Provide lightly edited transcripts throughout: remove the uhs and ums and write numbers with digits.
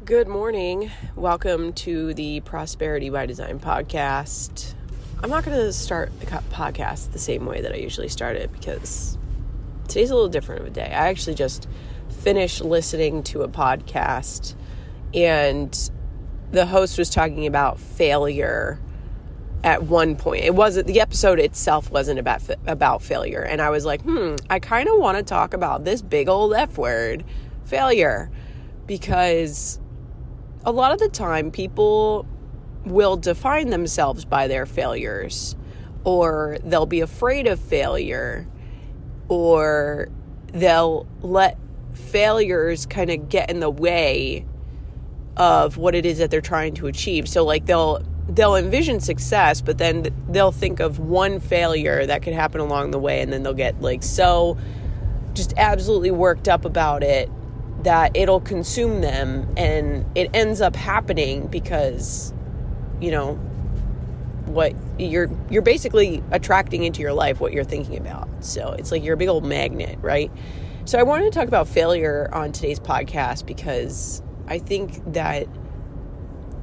Good morning. Welcome to the Prosperity by Design podcast. I'm not going to start the podcast the same way that I usually start it because today's a little different of a day. I actually just finished listening to a podcast and the host was talking about failure at one point. The episode itself wasn't about failure. And I was like, I kind of want to talk about this big old F word, failure, because a lot of the time people will define themselves by their failures, or they'll be afraid of failure, or they'll let failures kind of get in the way of what it is that they're trying to achieve. So like they'll envision success, but then they'll think of one failure that could happen along the way, and then they'll get like so just absolutely worked up about it that it'll consume them, and it ends up happening because, what you're basically attracting into your life what you're thinking about. So it's like you're a big old magnet, right? So I wanted to talk about failure on today's podcast because I think that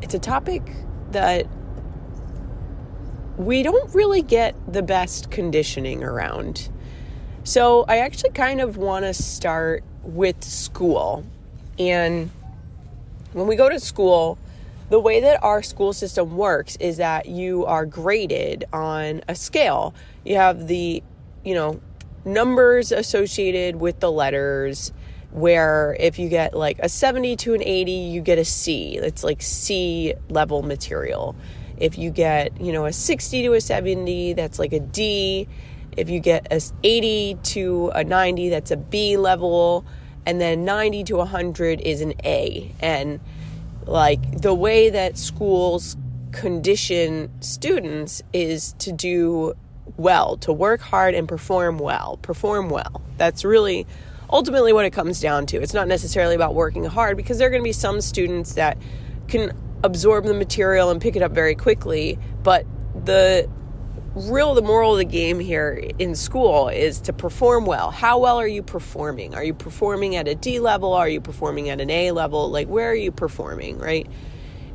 it's a topic that we don't really get the best conditioning around. So I actually kind of want to start with school. And when we go to school, the way that our school system works is that you are graded on a scale. You have the, numbers associated with the letters, where if you get like a 70 to an 80, you get a C. It's like C level material. If you get, a 60 to a 70, that's like a D. If you get a 80 to a 90, that's a B level. And then 90 to 100 is an A. And like the way that schools condition students is to do well, to work hard and perform well. That's really ultimately what it comes down to. It's not necessarily about working hard, because there are going to be some students that can absorb the material and pick it up very quickly. But the moral of the game here in school is to perform well. How well are you performing? Are you performing at a D level? Are you performing at an A level? Like, where are you performing, right?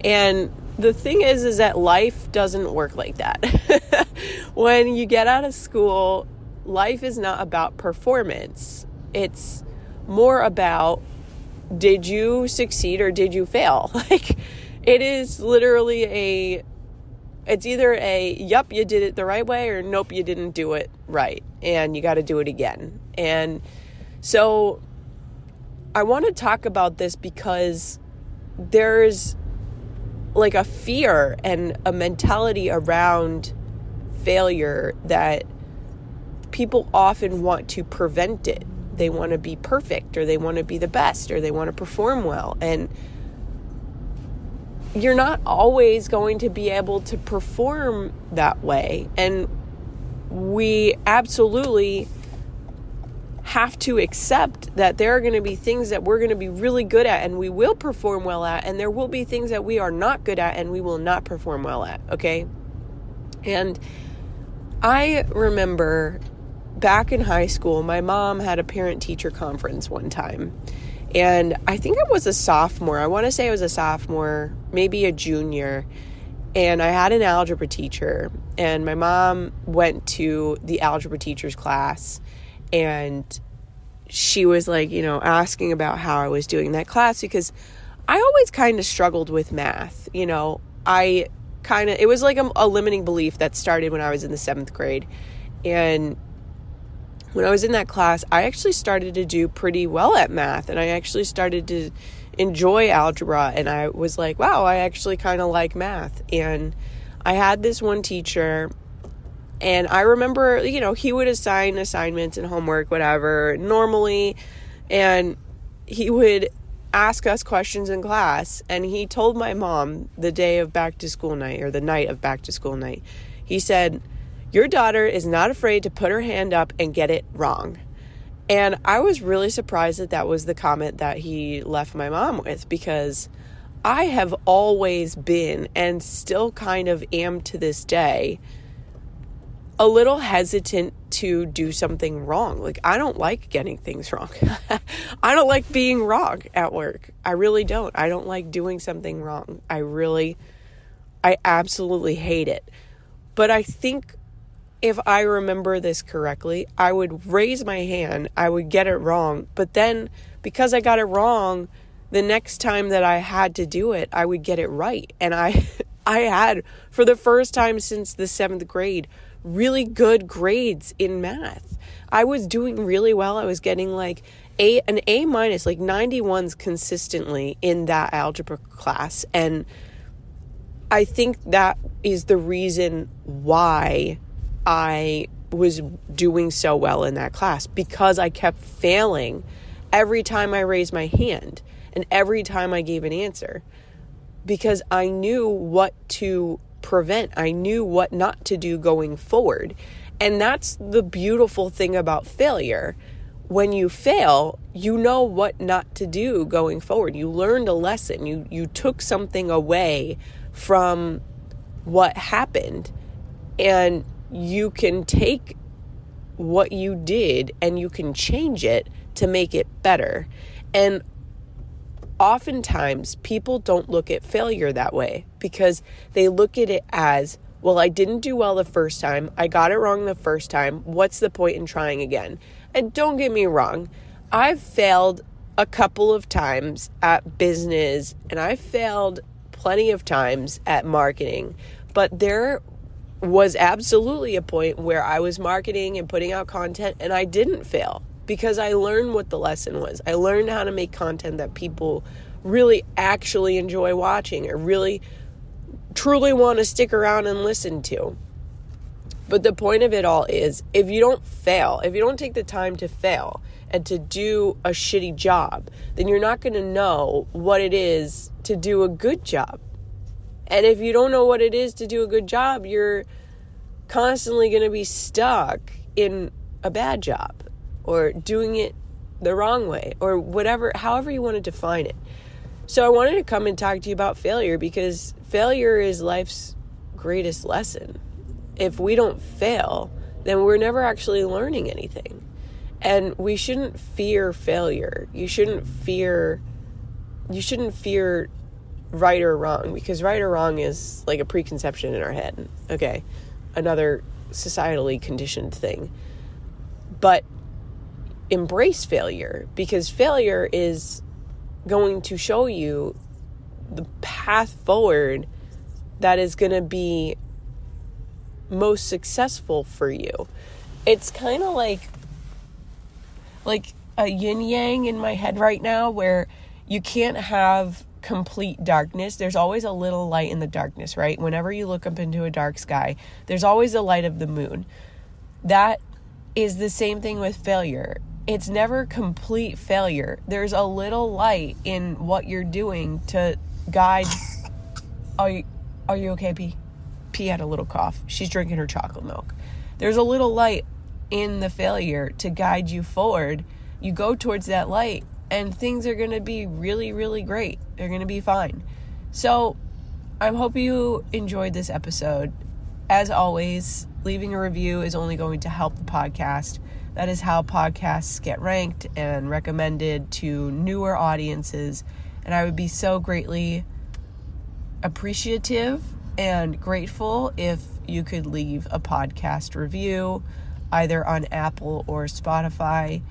And the thing is that life doesn't work like that. When you get out of school, life is not about performance. It's more about, did you succeed or did you fail? Like, it is literally it's either yup, you did it the right way, or nope, you didn't do it right, and you got to do it again. And so I want to talk about this because there's like a fear and a mentality around failure that people often want to prevent it. They want to be perfect, or they want to be the best, or they want to perform well. And you're not always going to be able to perform that way. And we absolutely have to accept that there are going to be things that we're going to be really good at and we will perform well at, and there will be things that we are not good at and we will not perform well at, okay? And I remember back in high school, my mom had a parent-teacher conference one time. And I think I was a sophomore. I want to say I was a sophomore, maybe a junior. And I had an algebra teacher. And my mom went to the algebra teacher's class. And she was like, asking about how I was doing that class. Because I always kind of struggled with math. It was like a limiting belief that started when I was in the 7th grade. And when I was in that class, I actually started to do pretty well at math, and I actually started to enjoy algebra, and I was like, wow, I actually kind of like math. And I had this one teacher, and I remember, he would assign assignments and homework, whatever, normally, and he would ask us questions in class. And he told my mom the day of back to school night, or the night of back to school night, he said, "Your daughter is not afraid to put her hand up and get it wrong." And I was really surprised that was the comment that he left my mom with, because I have always been, and still kind of am to this day, a little hesitant to do something wrong. Like, I don't like getting things wrong. I don't like being wrong at work. I really don't. I don't like doing something wrong. I absolutely hate it. But I think if I remember this correctly, I would raise my hand, I would get it wrong, but then because I got it wrong, the next time that I had to do it, I would get it right. And I had, for the first time since the 7th grade, really good grades in math. I was doing really well. I was getting like an A minus, like 91s consistently in that algebra class. And I think that is the reason why I was doing so well in that class, because I kept failing every time I raised my hand and every time I gave an answer, because I knew what to prevent. I knew what not to do going forward. And that's the beautiful thing about failure. When you fail, you know what not to do going forward. You learned a lesson. You took something away from what happened, and you can take what you did and you can change it to make it better. And oftentimes people don't look at failure that way, because they look at it as, well, I didn't do well the first time. I got it wrong the first time. What's the point in trying again? And don't get me wrong, I've failed a couple of times at business, and I failed plenty of times at marketing, but there was absolutely a point where I was marketing and putting out content and I didn't fail, because I learned what the lesson was. I learned how to make content that people really actually enjoy watching or really truly want to stick around and listen to. But the point of it all is, if you don't fail, if you don't take the time to fail and to do a shitty job, then you're not going to know what it is to do a good job. And if you don't know what it is to do a good job, you're constantly going to be stuck in a bad job or doing it the wrong way or whatever, however you want to define it. So I wanted to come and talk to you about failure, because failure is life's greatest lesson. If we don't fail, then we're never actually learning anything. And we shouldn't fear failure. You shouldn't fear right or wrong, because right or wrong is like a preconception in our head. Okay, another societally conditioned thing. But embrace failure, because failure is going to show you the path forward that is going to be most successful for you. It's kind of like a yin yang in my head right now, where you can't have complete darkness. There's always a little light in the darkness, right? Whenever you look up into a dark sky, there's always the light of the moon. That is the same thing with failure. It's never complete failure. There's a little light in what you're doing to guide. Are you okay, P? P had a little cough. She's drinking her chocolate milk. There's a little light in the failure to guide you forward. You go towards that light and things are going to be really, really great. They're going to be fine. So I hope you enjoyed this episode. As always, leaving a review is only going to help the podcast. That is how podcasts get ranked and recommended to newer audiences. And I would be so greatly appreciative and grateful if you could leave a podcast review, either on Apple or Spotify.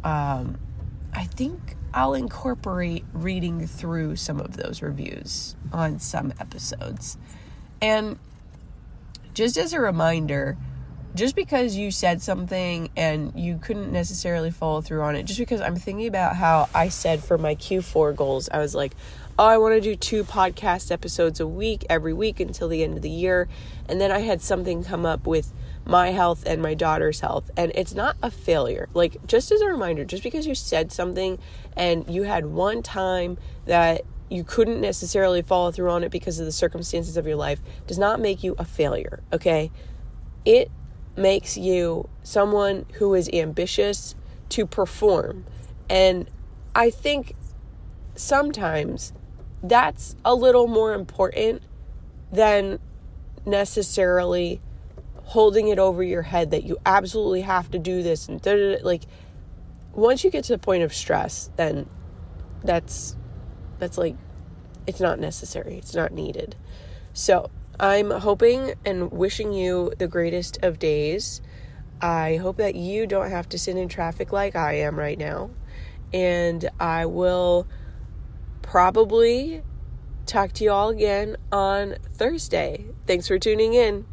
I think I'll incorporate reading through some of those reviews on some episodes. And just as a reminder, just because you said something and you couldn't necessarily follow through on it, just because I'm thinking about how I said for my Q4 goals, I was like, oh, I want to do 2 podcast episodes a week, every week until the end of the year. And then I had something come up with my health and my daughter's health. And it's not a failure. Like, just as a reminder, just because you said something and you had one time that you couldn't necessarily follow through on it because of the circumstances of your life, does not make you a failure, okay? It makes you someone who is ambitious to perform. And I think sometimes that's a little more important than necessarily holding it over your head that you absolutely have to do this and like once you get to the point of stress, then that's like, it's not necessary. It's not needed. So I'm hoping and wishing you the greatest of days. I hope that you don't have to sit in traffic like I am right now. And I will probably talk to you all again on Thursday. Thanks for tuning in.